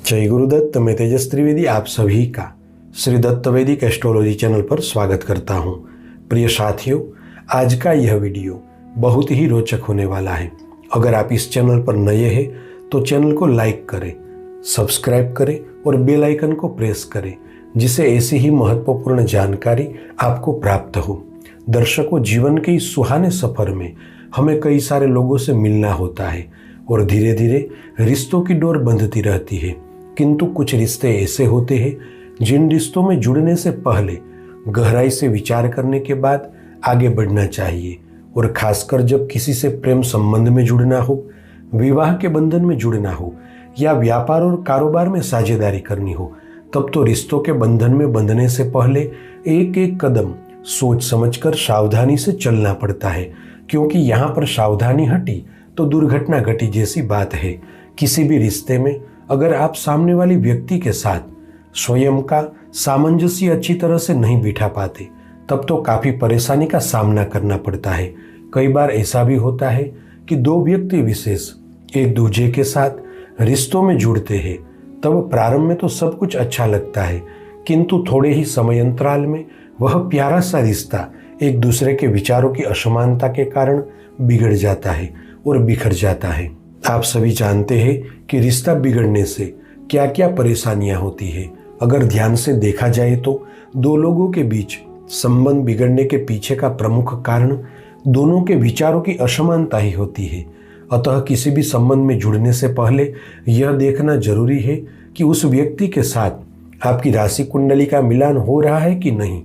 जय गुरुदत्त। मैं तेजस त्रिवेदी आप सभी का श्री दत्त वैदिक एस्ट्रोलॉजी चैनल पर स्वागत करता हूं। प्रिय साथियों, आज का यह वीडियो बहुत ही रोचक होने वाला है। अगर आप इस चैनल पर नए हैं तो चैनल को लाइक करें, सब्सक्राइब करें और बेल आइकन को प्रेस करें, जिससे ऐसी ही महत्वपूर्ण जानकारी आपको प्राप्त हो। दर्शकों, जीवन के इस सुहाने सफर में हमें कई सारे लोगों से मिलना होता है और धीरे धीरे रिश्तों की डोर बंधती रहती है। किंतु कुछ रिश्ते ऐसे होते हैं जिन रिश्तों में जुड़ने से पहले गहराई से विचार करने के बाद आगे बढ़ना चाहिए। और खासकर जब किसी से प्रेम संबंध में जुड़ना हो, विवाह के बंधन में जुड़ना हो या व्यापार और कारोबार में साझेदारी करनी हो, तब तो रिश्तों के बंधन में बंधने से पहले एक एक कदम सोच समझकर सावधानी से चलना पड़ता है, क्योंकि यहाँ पर सावधानी हटी तो दुर्घटना घटी जैसी बात है। किसी भी रिश्ते में अगर आप सामने वाली व्यक्ति के साथ स्वयं का सामंजस्य अच्छी तरह से नहीं बिठा पाते, तब तो काफ़ी परेशानी का सामना करना पड़ता है। कई बार ऐसा भी होता है कि दो व्यक्ति विशेष एक दूसरे के साथ रिश्तों में जुड़ते हैं, तब प्रारंभ में तो सब कुछ अच्छा लगता है, किंतु थोड़े ही समय अंतराल में वह प्यारा सा रिश्ता एक दूसरे के विचारों की असमानता के कारण बिगड़ जाता है और बिखर जाता है। आप सभी जानते हैं कि रिश्ता बिगड़ने से क्या क्या परेशानियां होती है। अगर ध्यान से देखा जाए तो दो लोगों के बीच संबंध बिगड़ने के पीछे का प्रमुख कारण दोनों के विचारों की असमानता ही होती है। अतः किसी भी संबंध में जुड़ने से पहले यह देखना जरूरी है कि उस व्यक्ति के साथ आपकी राशि कुंडली का मिलान हो रहा है कि नहीं।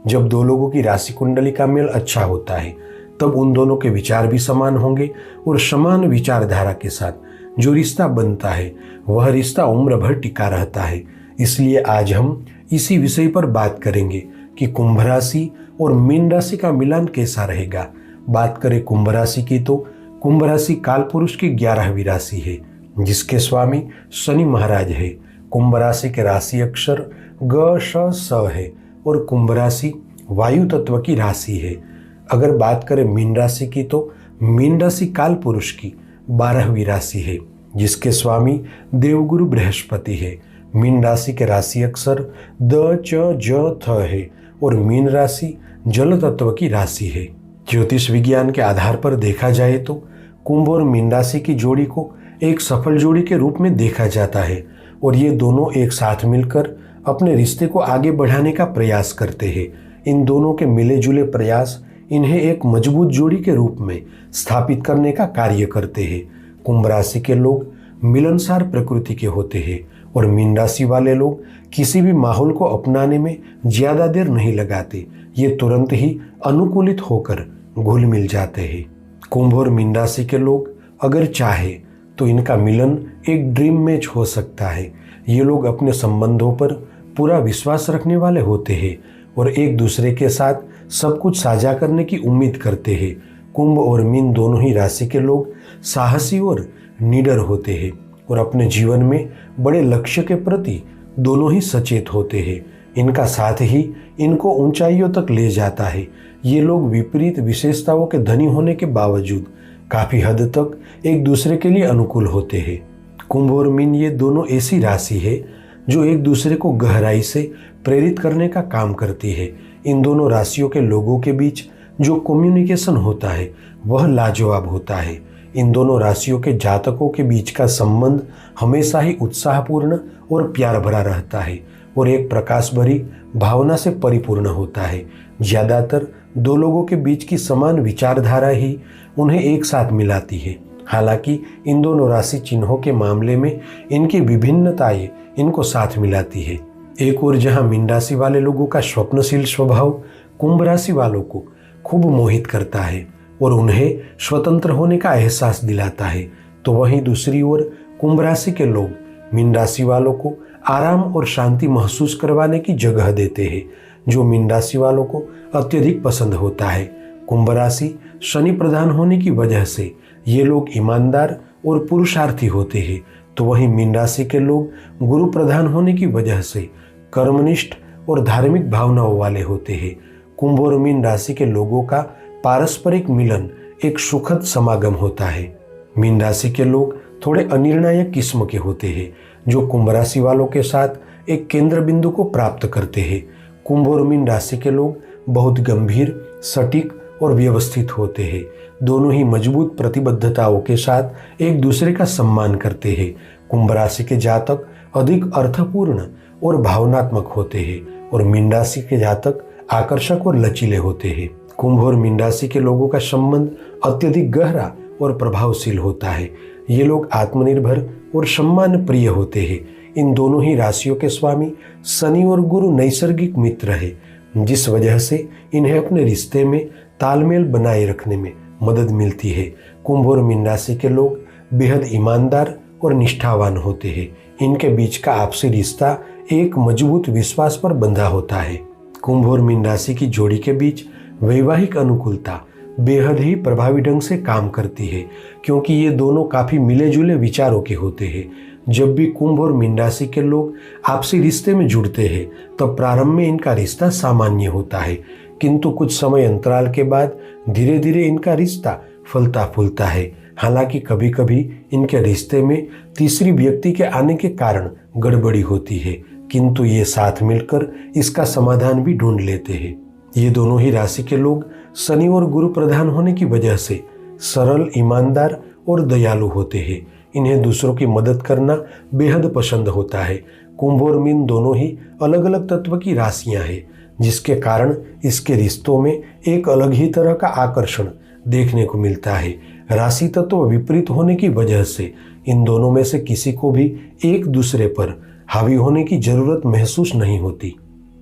जब दो लोगों की राशि कुंडली का मेल अच्छा होता है, तब उन दोनों के विचार भी समान होंगे और समान विचारधारा के साथ जो रिश्ता बनता है वह रिश्ता उम्र भर टिका रहता है। इसलिए आज हम इसी विषय पर बात करेंगे कि कुंभ राशि और मीन राशि का मिलान कैसा रहेगा। बात करें कुंभ राशि की तो कुंभ राशि काल पुरुष की 11वीं राशि है, जिसके स्वामी शनि महाराज है। कुंभ राशि के राशि अक्षर ग श स है और कुंभ राशि वायु तत्व की राशि है। अगर बात करें मीन राशि की तो मीन राशि काल पुरुष की 12वीं राशि है, जिसके स्वामी देवगुरु बृहस्पति है। मीन राशि के राशि अक्षर द च ज थ है और मीन राशि जल तत्व की राशि है। ज्योतिष विज्ञान के आधार पर देखा जाए तो कुंभ और मीन राशि की जोड़ी को एक सफल जोड़ी के रूप में देखा जाता है और ये दोनों एक साथ मिलकर अपने रिश्ते को आगे बढ़ाने का प्रयास करते हैं। इन दोनों के मिले जुले प्रयास इन्हें एक मजबूत जोड़ी के रूप में स्थापित करने का कार्य करते हैं। कुंभ राशि के लोग मिलनसार प्रकृति के होते हैं और मीन राशि वाले लोग किसी भी माहौल को अपनाने में ज्यादा देर नहीं लगाते। ये तुरंत ही अनुकूलित होकर घुल मिल जाते हैं। कुंभ और मीन राशि के लोग अगर चाहे तो इनका मिलन एक ड्रीम मैच हो सकता है। ये लोग अपने संबंधों पर पूरा विश्वास रखने वाले होते हैं और एक दूसरे के साथ सब कुछ साझा करने की उम्मीद करते हैं। कुंभ और मीन दोनों ही राशि के लोग साहसी और निडर होते हैं और अपने जीवन में बड़े लक्ष्य के प्रति दोनों ही सचेत होते हैं। इनका साथ ही इनको ऊंचाइयों तक ले जाता है। ये लोग विपरीत विशेषताओं के धनी होने के बावजूद काफी हद तक एक दूसरे के लिए अनुकूल होते हैं। कुंभ और मीन ये दोनों ऐसी राशि है जो एक दूसरे को गहराई से प्रेरित करने का काम करती है। इन दोनों राशियों के लोगों के बीच जो कम्युनिकेशन होता है वह लाजवाब होता है। इन दोनों राशियों के जातकों के बीच का संबंध हमेशा ही उत्साहपूर्ण और प्यार भरा रहता है और एक प्रकाश भरी भावना से परिपूर्ण होता है। ज्यादातर दो लोगों के बीच की समान विचारधारा ही उन्हें एक साथ मिलाती है। हालांकि इन दोनों राशि चिन्हों के मामले में इनकी विभिन्नताएं इनको साथ मिलाती है। एक और जहां मीन राशि वाले लोगों का स्वप्नशील स्वभाव कुंभ राशि वालों को खूब मोहित करता है और उन्हें स्वतंत्र होने का एहसास दिलाता है, तो वहीं दूसरी ओर कुंभ राशि के लोग मीन राशि वालों को आराम और शांति महसूस करवाने की जगह देते हैं, जो मीन राशि वालों को अत्यधिक पसंद होता है। कुंभ राशि शनि प्रधान होने की वजह से ये लोग ईमानदार और पुरुषार्थी होते हैं, तो वहीं मीन राशि के लोग गुरु प्रधान होने की वजह से कर्मनिष्ठ और धार्मिक भावनाओं वाले होते हैं। कुंभ और मीन राशि के लोगों का पारस्परिक मिलन एक सुखद समागम होता है। मीन राशि के लोग थोड़े अनिर्णायक किस्म के होते हैं। जो कुंभ राशि वालों के साथ एक केंद्र बिंदु को प्राप्त करते हैं। कुंभ और मीन राशि के लोग बहुत गंभीर, सटीक और व्यवस्थित होते हैं। दोनों ही मजबूत प्रतिबद्धताओं के साथ एक दूसरे का सम्मान करते हैं। कुंभ राशि के जातक अधिक अर्थपूर्ण और भावनात्मक होते हैं और मीन राशि के जातक आकर्षक और लचीले होते हैं। कुंभ और मीन राशि के लोगों का संबंध अत्यधिक गहरा और प्रभावशील होता है। ये लोग आत्मनिर्भर और सम्मान प्रिय होते हैं। इन दोनों ही राशियों के स्वामी शनि और गुरु नैसर्गिक मित्र है, जिस वजह से इन्हें अपने रिश्ते में तालमेल बनाए रखने में मदद मिलती है। कुंभ और मीन राशि के लोग बेहद ईमानदार और निष्ठावान होते हैं। इनके बीच का आपसी रिश्ता एक मजबूत विश्वास पर बंधा होता है। कुंभ और मीन राशि की जोड़ी के बीच वैवाहिक अनुकूलता बेहद ही प्रभावी ढंग से काम करती है, क्योंकि ये दोनों काफी मिले जुले विचारों के होते हैं। जब भी कुंभ और मीन राशि के लोग आपसी रिश्ते में जुड़ते हैं तब प्रारंभ में इनका रिश्ता सामान्य होता है, किंतु कुछ समय अंतराल के बाद धीरे धीरे इनका रिश्ता फलता फूलता है। हालांकि कभी कभी इनके रिश्ते में तीसरी व्यक्ति के आने के कारण गड़बड़ी होती है, किंतु ये साथ मिलकर इसका समाधान भी ढूंढ लेते हैं। ये दोनों ही राशि के लोग शनि और गुरु प्रधान होने की वजह से सरल, ईमानदार और दयालु होते हैं। इन्हें दूसरों की मदद करना बेहद पसंद होता है। कुंभ और मीन दोनों ही अलग अलग तत्व की राशियां हैं, जिसके कारण इसके रिश्तों में एक अलग ही तरह का आकर्षण देखने को मिलता है। राशि तत्व विपरीत होने की वजह से इन दोनों में से किसी को भी एक दूसरे पर हावी होने की जरूरत महसूस नहीं होती।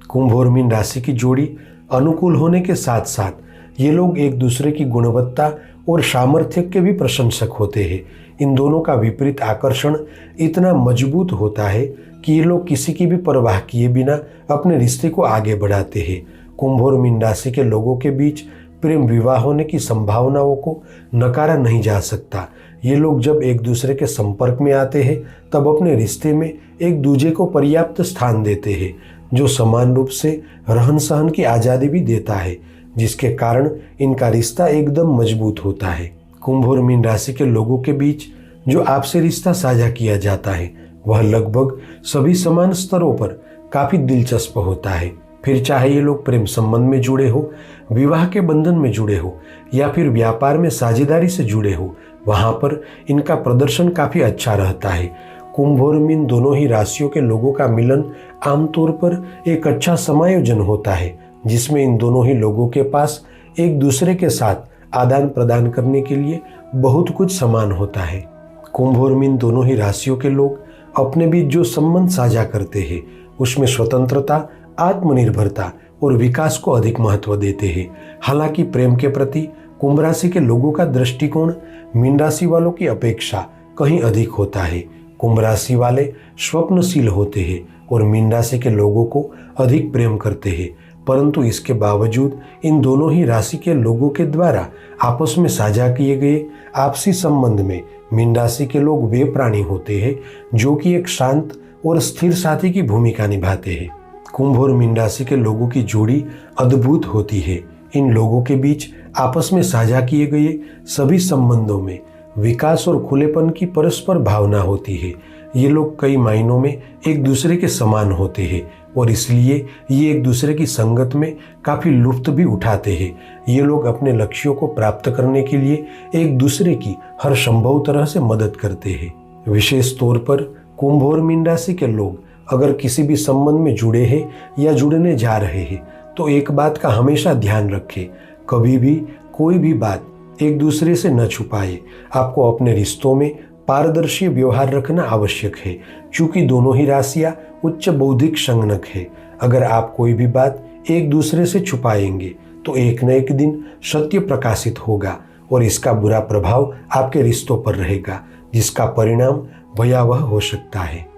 कुंभ और मीन राशि की जोड़ी अनुकूल होने के साथ साथ ये लोग एक दूसरे की गुणवत्ता और सामर्थ्य के भी प्रशंसक होते हैं। इन दोनों का विपरीत आकर्षण इतना मजबूत होता है कि ये लोग किसी की भी परवाह किए बिना अपने रिश्ते को आगे बढ़ाते हैं। कुंभ और मीन राशि के लोगों के बीच प्रेम विवाह होने की संभावनाओं को नकारा नहीं जा सकता। ये लोग जब एक दूसरे के संपर्क में आते हैं तब अपने रिश्ते में एक दूसरे को पर्याप्त स्थान देते हैं, जो समान रूप से रहन सहन की आज़ादी भी देता है, जिसके कारण इनका रिश्ता एकदम मजबूत होता है। कुंभ और मीन राशि के लोगों के बीच जो आपसे रिश्ता साझा किया जाता है वह लगभग सभी समान स्तरों पर काफी दिलचस्प होता है। फिर चाहे ये लोग प्रेम संबंध में जुड़े हो, विवाह के बंधन में जुड़े हो या फिर व्यापार में साझेदारी से जुड़े हो, वहां पर इनका प्रदर्शन काफी अच्छा रहता है। कुंभ और मीन दोनों ही राशियों के लोगों का मिलन आमतौर पर एक अच्छा समायोजन होता है, जिसमें इन दोनों ही लोगों के पास एक दूसरे के साथ आदान प्रदान करने के लिए बहुत कुछ समान होता है। कुंभ और मीन दोनों ही राशियों के लोग अपने बीच जो संबंध साझा करते हैं उसमें स्वतंत्रता, आत्मनिर्भरता और विकास को अधिक महत्व देते हैं। हालांकि प्रेम के प्रति कुंभ राशि के लोगों का दृष्टिकोण मीन राशि वालों की अपेक्षा कहीं अधिक होता है। कुंभ राशि वाले स्वप्नशील होते हैं और मीन राशि के लोगों को अधिक प्रेम करते हैं, परंतु इसके बावजूद इन दोनों ही राशि के लोगों के द्वारा आपस में साझा किए गए आपसी संबंध में मीन राशि के लोग वे प्राणी होते हैं जो कि एक शांत और स्थिर साथी की भूमिका निभाते हैं। कुंभ और मीन राशि के लोगों की जोड़ी अद्भुत होती है। इन लोगों के बीच आपस में साझा किए गए सभी संबंधों में विकास और खुलेपन की परस्पर भावना होती है। ये लोग कई मायनों में एक दूसरे के समान होते हैं और इसलिए ये एक दूसरे की संगत में काफी लुत्फ भी उठाते हैं। ये लोग अपने लक्ष्यों को प्राप्त करने के लिए एक दूसरे की हर संभव तरह से मदद करते हैं। विशेष तौर पर कुंभ और मीन राशि के लोग अगर किसी भी संबंध में जुड़े हैं या जुड़ने जा रहे हैं तो एक बात का हमेशा ध्यान रखें, कभी भी कोई भी बात एक दूसरे से न छुपाए। आपको अपने रिश्तों में पारदर्शी व्यवहार रखना आवश्यक है, क्योंकि दोनों ही राशियां उच्च बौद्धिक संगणक है। अगर आप कोई भी बात एक दूसरे से छुपाएंगे तो एक न एक दिन सत्य प्रकाशित होगा और इसका बुरा प्रभाव आपके रिश्तों पर रहेगा, जिसका परिणाम भयावह हो सकता है।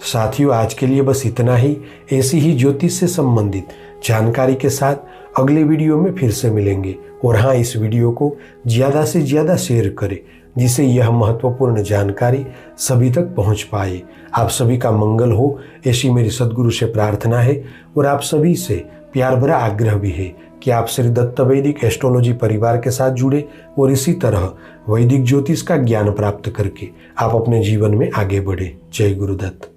साथियों, आज के लिए बस इतना ही। ऐसी ही ज्योतिष से संबंधित जानकारी के साथ अगले वीडियो में फिर से मिलेंगे। और हाँ, इस वीडियो को ज़्यादा से ज़्यादा शेयर करें, जिससे यह महत्वपूर्ण जानकारी सभी तक पहुंच पाए। आप सभी का मंगल हो, ऐसी मेरी सद्गुरु से प्रार्थना है और आप सभी से प्यार भरा आग्रह भी है कि आप श्री दत्त वैदिक एस्ट्रोलॉजी परिवार के साथ जुड़े और इसी तरह वैदिक ज्योतिष का ज्ञान प्राप्त करके आप अपने जीवन में आगे बढ़े। जय गुरुदत्त।